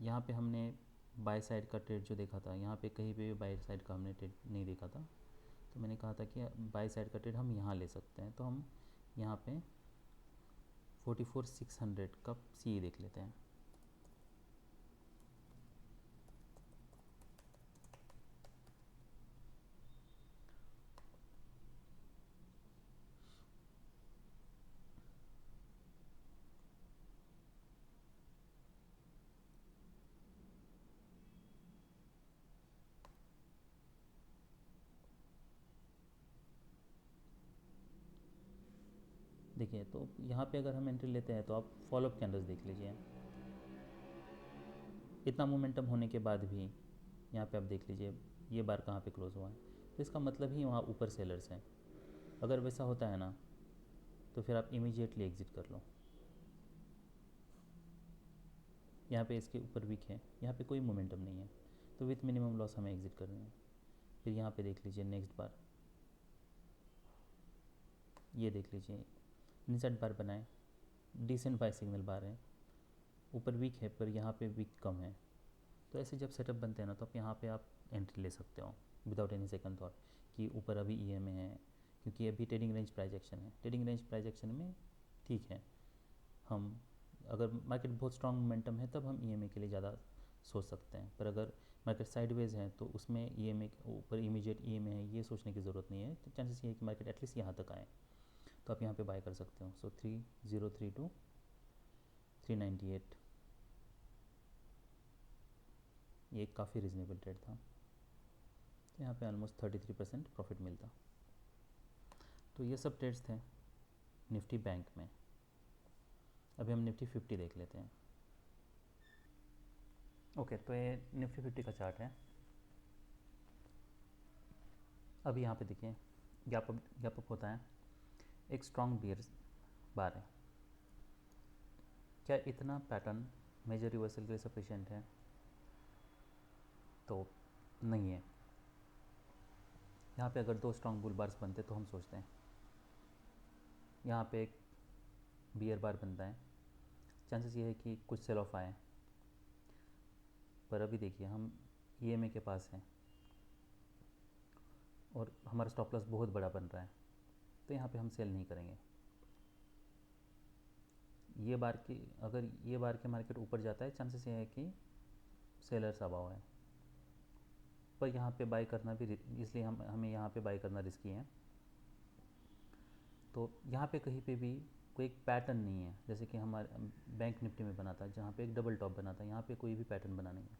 यहाँ पे हमने बाय साइड का ट्रेड जो देखा था, यहाँ पे कहीं पे भी बाय साइड का हमने ट्रेड नहीं देखा था, तो मैंने कहा था कि बाय साइड का ट्रेड हम यहाँ ले सकते हैं। तो हम यहाँ पे 44,600 का सी देख लेते हैं। देखिए तो यहाँ पे अगर हम एंट्री लेते हैं तो आप फॉलोअप कैंडल्स देख लीजिए, इतना मोमेंटम होने के बाद भी यहाँ पे आप देख लीजिए ये बार कहाँ पे क्लोज हुआ है, तो इसका मतलब ही वहाँ ऊपर सेलर्स हैं। अगर वैसा होता है ना तो फिर आप इमीडिएटली एग्जिट कर लो। यहाँ पे इसके ऊपर वीक है, यहाँ पे कोई मोमेंटम नहीं है, तो विथ मिनिमम लॉस हमें एग्जिट करनी है। फिर यहाँ पे देख लीजिए नेक्स्ट बार, ये देख लीजिए इनसेट बार बनाए, डिसेंट बाय सिग्नल बार है, ऊपर वीक है पर यहाँ पे वीक कम है। तो ऐसे जब सेटअप बनते हैं ना तो आप यहाँ पे आप एंट्री ले सकते हो विदाउट एनी सेकंड थॉट कि ऊपर अभी ईएमए है, क्योंकि अभी ट्रेडिंग रेंज प्राइस एक्शन है। ट्रेडिंग रेंज प्राइस एक्शन में ठीक है, हम अगर मार्केट बहुत स्ट्रॉन्ग मोमेंटम है तब हम ईएमए के लिए ज़्यादा सोच सकते हैं, पर अगर मार्केट साइडवेज है तो उसमें ईएमए ऊपर इमीडिएट ईएमए है ये सोचने की ज़रूरत नहीं है। तो चांसेस ये है कि मार्केट एटलीस्ट यहाँ तक आए, तो आप यहाँ पे बाय कर सकते हो। सो 3032 398 ये काफ़ी रिजनेबल ट्रेड था, तो यहाँ पे ऑलमोस्ट 33% प्रॉफिट मिलता। तो ये सब ट्रेड्स थे निफ्टी बैंक में। अभी हम निफ्टी 50 देख लेते हैं। ओके, तो ये निफ्टी 50 का चार्ट है। अभी यहाँ पे देखिए गैप अप होता है, एक स्ट्रॉन्ग बियर बार है। क्या इतना पैटर्न मेजर रिवर्सल के लिए सफिशिएंट है? तो नहीं है। यहाँ पे अगर दो स्ट्रॉन्ग बुल बार्स बनते तो हम सोचते हैं यहाँ पे एक बियर बार बनता है, चांसेस ये है कि कुछ सेल ऑफ आए, पर अभी देखिए हम ईएमए के पास हैं और हमारा स्टॉप लॉस बहुत बड़ा बन रहा है, तो यहाँ पे हम सेल नहीं करेंगे। ये बार की अगर ये बार के मार्केट ऊपर जाता है, चांसेस ये है कि सेलर्स अभाव है, पर यहाँ पे बाय करना भी, इसलिए हमें यहाँ पे बाय करना रिस्की है। तो यहाँ पे कहीं पे भी कोई एक पैटर्न नहीं है, जैसे कि हमारे बैंक निफ्टी में बना था जहाँ पे एक डबल टॉप बना था, यहाँ पे कोई भी पैटर्न बना नहीं है।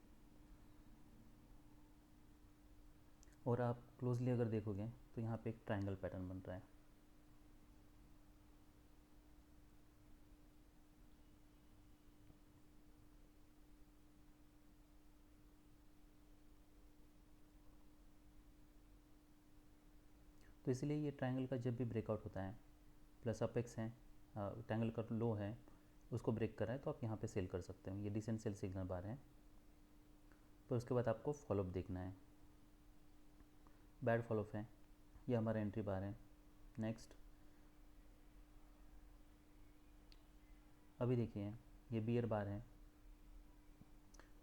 और आप क्लोजली अगर देखोगे तो यहाँ पे एक ट्रायंगल पैटर्न बन रहा है। तो इसलिए ये ट्रायंगल का जब भी ब्रेकआउट होता है, प्लस अपेक्स है, ट्रायंगल का लो है, उसको ब्रेक करा है, तो आप यहाँ पे सेल कर सकते हो। ये डिसेंट सेल सिग्नल बार है। पर उसके बाद आपको फॉलोअप देखना है। बैड फॉलोअप है, ये हमारा एंट्री बार है। नेक्स्ट अभी देखिए ये बियर बार है।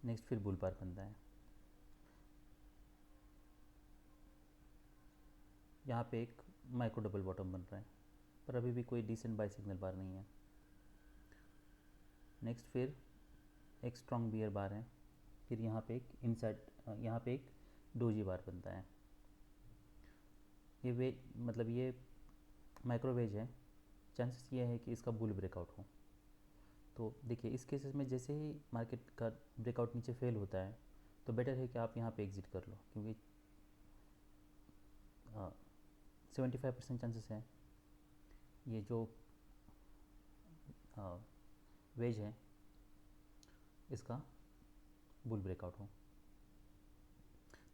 नेक्स्ट फिर बुल बार बनता है। यहाँ पे एक माइक्रो डबल बॉटम बन रहा है, पर अभी भी कोई डिसेंट बाय सिग्नल बार नहीं है। नेक्स्ट फिर एक स्ट्रॉन्ग बियर बार है। फिर यहाँ पे एक इनसाइड, यहाँ पे एक डोजी बार बनता है। ये वे मतलब ये माइक्रोवेज है, चांसेस ये है कि इसका बुल ब्रेकआउट हो। तो देखिए इस केसेस में जैसे ही मार्केट का ब्रेकआउट नीचे फेल होता है, तो बेटर है कि आप यहाँ पे एग्जिट कर लो, क्योंकि 75% चांसेस है ये जो वेज है इसका बुल ब्रेकआउट हो।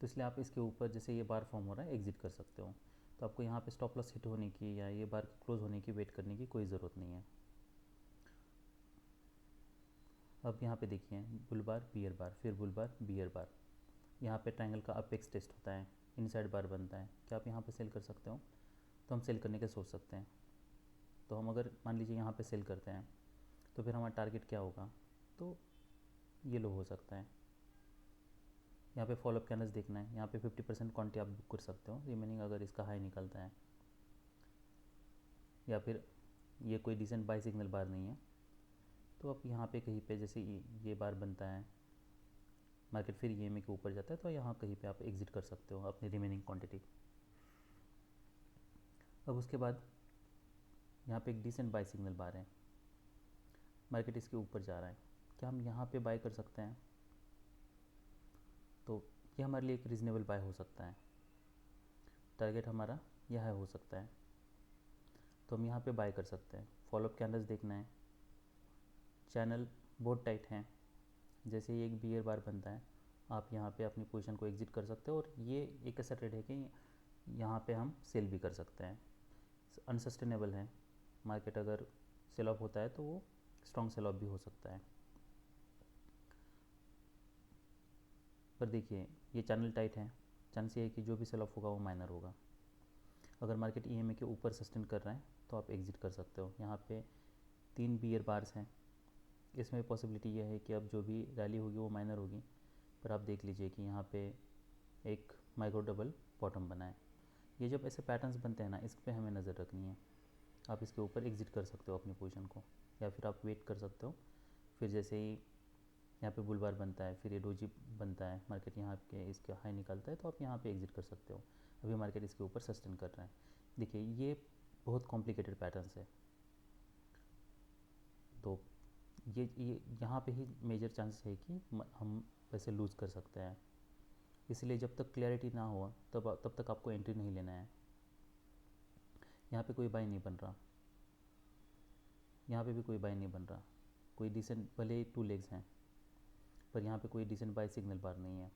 तो इसलिए आप इसके ऊपर जैसे ये बार फॉर्म हो रहा है एग्जिट कर सकते हो। तो आपको यहाँ पे स्टॉप लॉस हिट होने की या ये बार क्लोज होने की वेट करने की कोई ज़रूरत नहीं है। अब यहाँ पे देखिए बुल बार बियर बार, फिर बुल बार बियर बार। यहाँ पे ट्रायंगल का अपेक्स टेस्ट होता है, इनसाइड बार बनता है। क्या आप यहाँ पे सेल कर सकते हो? तो हम सेल करने के सोच सकते हैं। तो हम अगर मान लीजिए यहाँ पे सेल करते हैं, तो फिर हमारा टारगेट क्या होगा? तो ये लो हो सकता है। यहाँ पे फॉलोअप कैंडल्स देखना है। यहाँ पे 50% क्वांटिटी आप बुक कर सकते हो, रिमेनिंग अगर इसका हाई निकलता है, या फिर ये कोई डिसेंट बाय सिग्नल बार नहीं है, तो आप यहाँ पे कहीं पे जैसे ये बार बनता है, मार्केट फिर EMA के ऊपर जाता है, तो यहाँ कहीं पे आप एग्जिट कर सकते हो अपनी रिमेनिंग क्वांटिटी। अब उसके बाद यहाँ पे एक डिसेंट बाय सिग्नल बार है, मार्केट इसके ऊपर जा रहा है। क्या हम यहाँ पे बाय कर सकते हैं? तो ये हमारे लिए एक रीज़नेबल बाय हो सकता है। टारगेट हमारा यह हो सकता है, तो हम यहाँ पे बाय कर सकते हैं। फॉलोअप कैंडल्स देखना है, चैनल बहुत टाइट है। जैसे ही एक बियर बार बनता है, आप यहाँ पे अपनी पोजीशन को एग्जिट कर सकते हो। और ये एक ऐसा ट्रेड है कि यहाँ पे हम सेल भी कर सकते हैं। अनसस्टेनेबल है, मार्केट अगर सेल ऑफ होता है तो वो स्ट्रॉन्ग सेल ऑफ भी हो सकता है। पर देखिए ये चैनल टाइट है, चांस ये है कि जो भी सेल ऑफ होगा वो माइनर होगा। अगर मार्केट EMA के ऊपर सस्टेन कर रहा है तो आप एग्जिट कर सकते हो। यहाँ पे 3 बियर बार्स हैं, इसमें पॉसिबिलिटी यह है कि अब जो भी रैली होगी वो माइनर होगी। पर आप देख लीजिए कि यहाँ पे एक माइक्रो डबल बॉटम बना है। ये जब ऐसे पैटर्न्स बनते हैं ना, इस पर हमें नज़र रखनी है। आप इसके ऊपर एग्जिट कर सकते हो अपनी पोजीशन को, या फिर आप वेट कर सकते हो। फिर जैसे ही यहाँ पे बुल बार बनता है, फिर ये डोजी बनता है, मार्केट यहाँ पे इसका हाई निकलता है, तो आप यहाँ पे एग्जिट कर सकते हो। अभी मार्केट इसके ऊपर सस्टेन कर रहा है। देखिए ये बहुत कॉम्प्लिकेटेड पैटर्न्स है, तो ये यहाँ पे ही मेजर चांसेस है कि हम पैसे लूज़ कर सकते हैं। इसलिए जब तक क्लैरिटी ना हो तब तक आपको एंट्री नहीं लेना है। यहाँ पे कोई बाय नहीं बन रहा, यहाँ पे भी कोई बाय नहीं बन रहा। कोई डिसेंट, भले ही 2 लेग्स हैं, पर यहाँ पे कोई डिसेंट बाय सिग्नल बार नहीं है।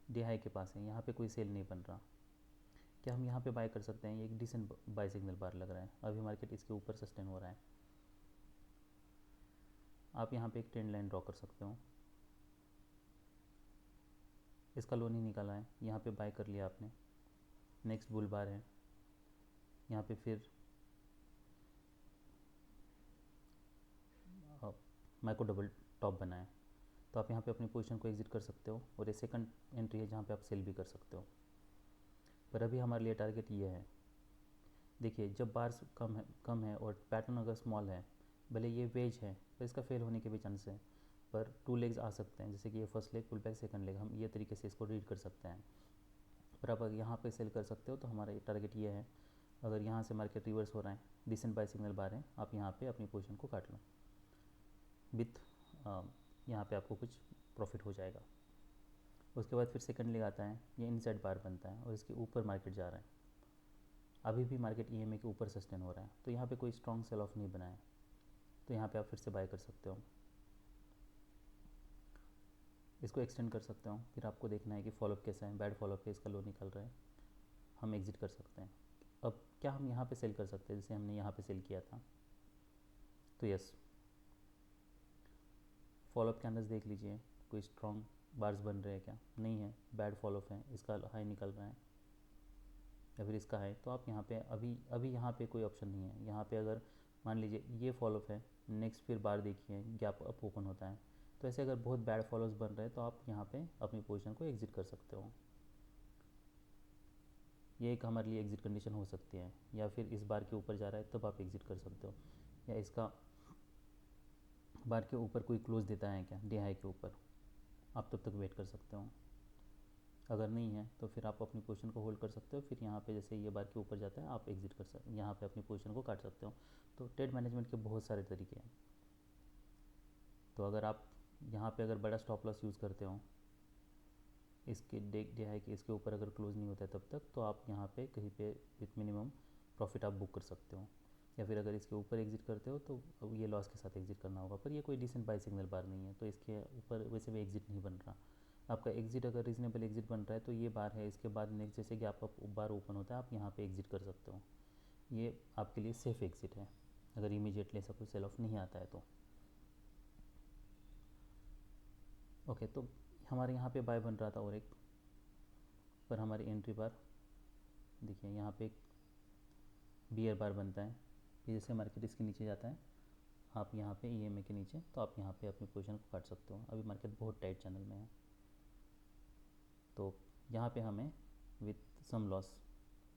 डे हाई के पास है, यहाँ पे कोई सेल नहीं बन रहा। क्या हम यहाँ पे बाय कर सकते हैं? ये एक डिसेंट बाय सिग्नल बार लग रहा है। अभी मार्केट इसके ऊपर सस्टेन हो रहा है। आप यहाँ पे एक ट्रेंड लाइन ड्रॉ कर सकते हो। इसका लो नहीं निकाला है, यहाँ पे बाय कर लिया आपने। नेक्स्ट बुल बार है, यहाँ पे फिर माइक्रो डबल टॉप बना है, तो आप यहाँ पे अपनी पोजीशन को एग्जिट कर सकते हो। और ये सेकंड एंट्री है जहाँ पे आप सेल भी कर सकते हो। पर अभी हमारे लिए टारगेट ये है। देखिए जब बार्स कम है और पैटर्न अगर स्मॉल है, भले ये वेज है, तो इसका फेल होने के भी चांस है। पर 2 लेग्स आ सकते हैं, जैसे कि ये first leg pull back, second leg, हम ये तरीके से इसको रीड कर सकते हैं। पर आप अगर यहाँ पे सेल कर सकते हो, तो हमारा ये टारगेट ये है। अगर यहाँ से मार्केट रिवर्स हो रहा है, डिसेंट बाय सिग्नल बार है, आप यहाँ पे अपनी पोजीशन को काट लो विथ यहाँ पे आपको कुछ प्रॉफिट हो जाएगा। उसके बाद फिर सेकंड लेग आता है, ये इनसाइड बार बनता है और इसके ऊपर मार्केट जा रहा है। अभी भी मार्केट EMA के ऊपर सस्टेन हो रहा है, तो यहाँ पे कोई स्ट्रॉन्ग सेल ऑफ नहीं बना है, तो यहाँ पे आप फिर से बाय कर सकते हो। इसको एक्सटेंड कर सकते हो। फिर आपको देखना है कि फॉलोअप कैसा है। बैड फॉलोअप है, इसका लो निकल रहा है, हम एग्ज़िट कर सकते हैं। अब क्या हम यहाँ पे सेल कर सकते हैं जैसे हमने यहाँ पे सेल किया था? तो यस, फॉलोअप कैंडल्स देख लीजिए, कोई स्ट्रॉन्ग बार्स बन रहे हैं क्या? नहीं है, बैड फॉलोअप है, इसका हाई निकल रहा है या फिर इसका है, तो आप यहाँ पे अभी अभी यहाँ पे कोई ऑप्शन नहीं है। यहाँ पे अगर मान लीजिए ये फॉलोअप है, नेक्स्ट फिर बार देखिए गैप अप ओपन होता है, तो ऐसे अगर बहुत बैड फॉलोअप्स बन रहे हैं तो आप यहाँ पे अपनी पोजीशन को एग्जिट कर सकते हो। ये एक हमारे लिए एग्जिट कंडीशन हो सकती है। या फिर इस बार के ऊपर जा रहा है तब आप एग्जिट कर सकते हो, या इसका बार के ऊपर कोई क्लोज देता है क्या डे हाई के ऊपर, आप तब तक वेट कर सकते हो। अगर नहीं है तो फिर आप अपनी पोजीशन को होल्ड कर सकते हो, फिर यहाँ पे जैसे ये बार के ऊपर जाता है आप एग्जिट कर सकते, यहाँ पे अपनी पोजीशन को काट सकते हो। तो ट्रेड मैनेजमेंट के बहुत सारे तरीके हैं। तो अगर आप यहाँ पे अगर बड़ा स्टॉप लॉस यूज़ करते हो, इसके डे हाई के इसके ऊपर अगर क्लोज नहीं होता है तब तक, तो आप यहाँ पे कहीं पे विथ मिनिमम प्रॉफिट आप बुक कर सकते हो। या फिर अगर इसके ऊपर एग्जिट करते हो तो अब ये लॉस के साथ एग्जिट करना होगा, पर ये कोई डिसेंट बाई सिग्नल बार नहीं है, तो इसके ऊपर वैसे भी एग्जिट नहीं बन रहा। आपका एग्जिट अगर रीजनेबल एग्जिट बन रहा है तो ये बार है, इसके बाद नेक्स्ट जैसे गैप अप बार ओपन होता है आप यहाँ पे एग्जिट कर सकते हो। ये आपके लिए सेफ एग्जिट है अगर इमीडिएटली ऐसा कोई सेल ऑफ नहीं आता है तो। ओके, तो हमारे यहाँ पे बाय बन रहा था और एक, पर हमारी एंट्री बार देखिए यहाँ पे एक बियर बार बनता है, फिर जैसे मार्केट इसके नीचे जाता है आप यहाँ पे EMA के नीचे, तो आप यहाँ पे अपनी पोजीशन को काट सकते हो। अभी मार्केट बहुत टाइट चैनल में है, तो यहाँ पे हमें विथ सम लॉस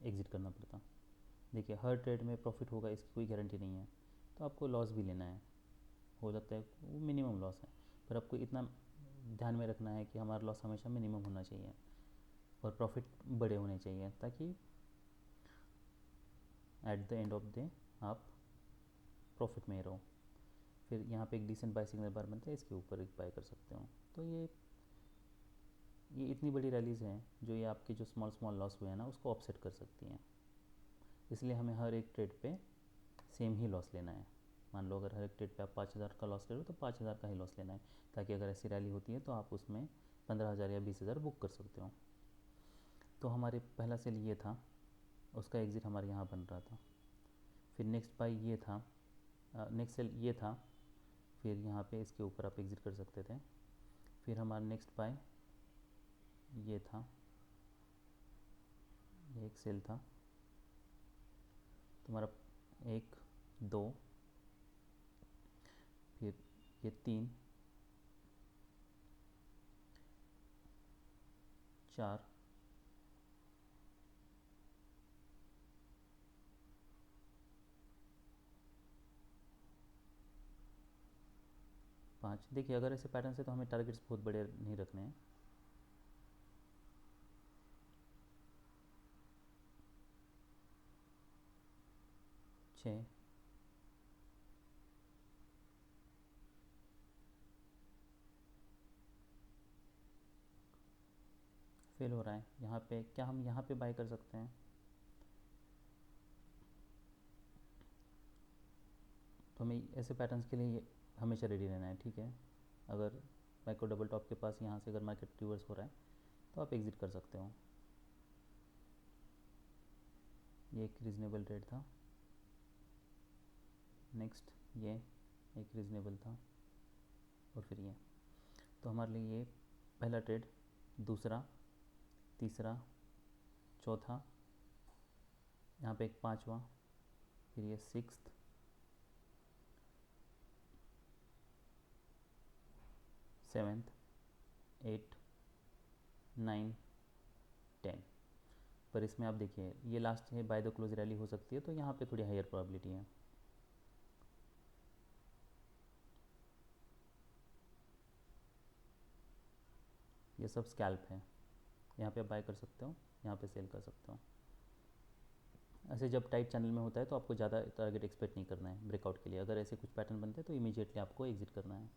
एग्ज़िट करना पड़ता। देखिए हर ट्रेड में प्रॉफिट होगा इसकी कोई गारंटी नहीं है, तो आपको लॉस भी लेना है, हो सकता है वो मिनिमम लॉस है, पर आपको इतना ध्यान में रखना है कि हमारा लॉस हमेशा मिनिमम होना चाहिए और प्रॉफिट बड़े होने चाहिए, ताकि at the end of day आप प्रॉफिट में ही रहो। फिर यहाँ पे एक डिसेंट बाय सिग्नल बार बनता है, इसके ऊपर एक बाय कर सकते हो। तो ये इतनी बड़ी रैलीज़ हैं जो ये आपके जो स्मॉल स्मॉल लॉस हुए हैं ना उसको ऑफसेट कर सकती हैं। इसलिए हमें हर एक ट्रेड पे सेम ही लॉस लेना है। मान लो अगर हर एक ट्रेड पे आप 5,000 का लॉस ले रहे हो तो 5,000 का ही लॉस लेना है, ताकि अगर ऐसी रैली होती है तो आप उसमें 15,000 या 20,000 बुक कर सकते हो। तो हमारे पहला सेल ये था, उसका एग्ज़िट हमारे यहाँ बन रहा था। फिर नेक्स्ट बाय ये था, नेक्स्ट सेल ये था, फिर यहाँ पे इसके ऊपर आप एग्ज़िट कर सकते थे। फिर हमारा नेक्स्ट बाय ये था, ये एक सेल था, तुम्हारा 1 2 फिर ये 3 4 5। देखिए अगर ऐसे पैटर्न से तो हमें टारगेट्स बहुत बड़े नहीं रखने हैं। 6 फेल हो रहा है यहाँ पे, क्या हम यहाँ पे बाय कर सकते हैं? तो हमें ऐसे पैटर्न्स के लिए हमेशा रेडी रहना है, ठीक है। अगर माइक्रो डबल टॉप के पास यहाँ से अगर मार्केट रिवर्स हो रहा है तो आप एग्ज़िट कर सकते हो। ये एक रीज़नेबल ट्रेड था, नेक्स्ट ये एक रीज़नेबल था, और फिर ये। तो हमारे लिए ये पहला ट्रेड, दूसरा, तीसरा, चौथा, यहाँ पे एक पांचवा, फिर ये 6th, 7th, 8, 9, 10। पर इसमें आप देखिए ये लास्ट है बाय द क्लोज रैली हो सकती है, तो यहाँ पे थोड़ी हायर प्रोबेबिलिटी है। ये सब स्कैल्प है, यहाँ पे आप बाय कर सकते हो, यहाँ पे सेल कर सकते हो। ऐसे जब टाइट चैनल में होता है तो आपको ज़्यादा टारगेट एक्सपेक्ट नहीं करना है ब्रेकआउट के लिए। अगर ऐसे कुछ पैटर्न बनते हैं तो इमीडिएटली आपको एग्जिट करना है।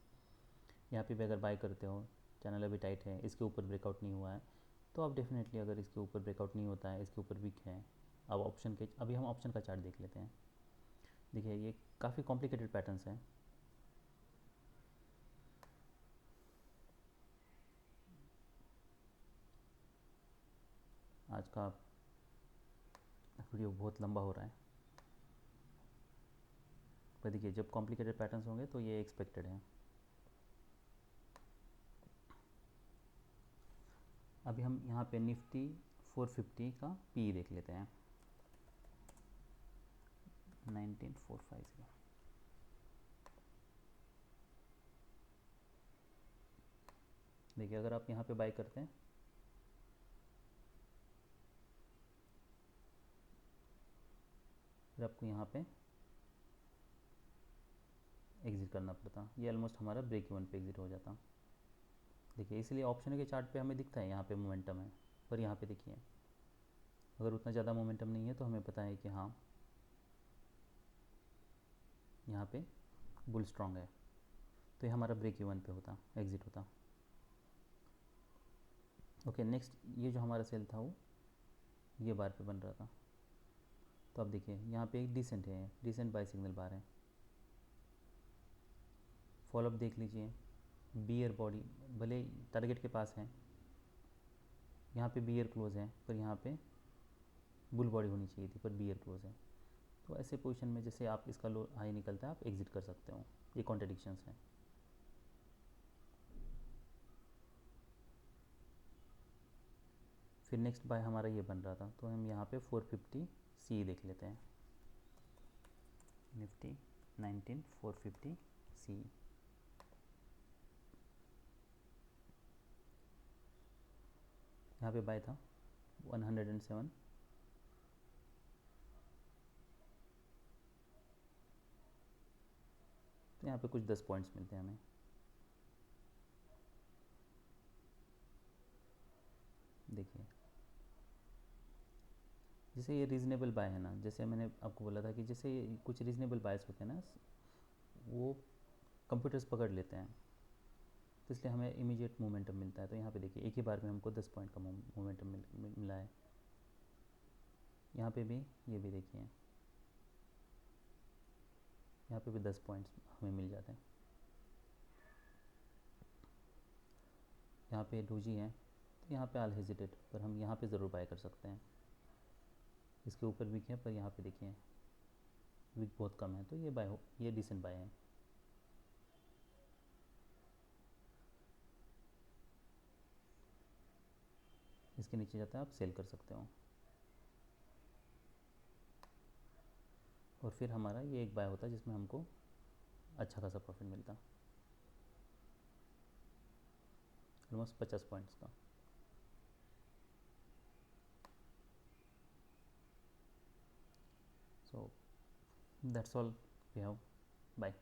यहाँ पे भी अगर बाय करते हो, चैनल अभी टाइट है, इसके ऊपर ब्रेकआउट नहीं हुआ है, तो आप डेफिनेटली, अगर इसके ऊपर ब्रेकआउट नहीं होता है, इसके ऊपर वीक है, अब ऑप्शन के, अभी हम ऑप्शन का चार्ट देख लेते हैं। देखिए ये काफ़ी कॉम्प्लिकेटेड पैटर्न्स हैं। आज का वीडियो बहुत लंबा हो रहा है, पर देखिए जब कॉम्प्लिकेटेड पैटर्न्स होंगे तो ये एक्सपेक्टेड है। अभी हम यहाँ पे निफ्टी 450 का पी देख लेते हैं, 19450। देखिए अगर आप यहाँ पे बाय करते हैं फिर आपको यहाँ पे एग्ज़िट करना पड़ता, ये ऑलमोस्ट हमारा ब्रेक इवन पे एग्ज़िट हो जाता। देखिए इसलिए ऑप्शन के चार्ट पे हमें दिखता है यहाँ पे मोमेंटम है, पर यहाँ पे देखिए अगर उतना ज़्यादा मोमेंटम नहीं है तो हमें पता है कि हाँ यहाँ पे बुल स्ट्रॉन्ग है, तो ये हमारा ब्रेक इवन पे होता, एग्ज़िट होता। ओके नेक्स्ट, ये जो हमारा सेल था वो ये बार पे बन रहा था, तो अब देखिए यहाँ पे एक डिसेंट है, डिसेंट बाय सिग्नल बार है। फॉलोअप देख लीजिए, बियर बॉडी भले टारगेट के पास है, यहाँ पे बियर क्लोज है, पर यहाँ पे बुल बॉडी होनी चाहिए थी, पर बियर क्लोज है। तो ऐसे पोजीशन में जैसे आप इसका लो हाई निकलता है आप एग्जिट कर सकते हो, ये कॉन्ट्रडिक्शंस हैं। फिर नेक्स्ट बाय हमारा ये बन रहा था, तो हम यहाँ पे 450 सी देख लेते हैं, निफ्टी 19450 सी। यहाँ पे बाय था 107, तो यहाँ पे कुछ 10 पॉइंट्स मिलते हैं हमें। देखिए जैसे ये रीज़नेबल बाय है ना, जैसे मैंने आपको बोला था कि जैसे ये कुछ रीज़नेबल बायस होते हैं ना वो कंप्यूटर्स पकड़ लेते हैं, तो इसलिए हमें इमीडिएट मोमेंटम मिलता है। तो यहाँ पे देखिए एक ही बार में हमको 10 पॉइंट का मोमेंटम मिला है। यहाँ पे भी ये भी देखिए यहाँ पे भी 10 पॉइंट्स हमें मिल जाते हैं। यहाँ पे डोजी है तो यहाँ पे आल हेजिटेट, पर हम यहाँ पे ज़रूर बाय कर सकते हैं। इसके ऊपर वीक है पर यहाँ पे देखिए वीक बहुत कम है, तो ये बाय हो, ये डिसेंट बाय है। इसके नीचे जाता है आप सेल कर सकते हो। और फिर हमारा ये एक बाय होता है जिसमें हमको अच्छा खासा प्रॉफिट मिलता, ऑलमोस्ट 50 पॉइंट्स का। So that's all we have, bye.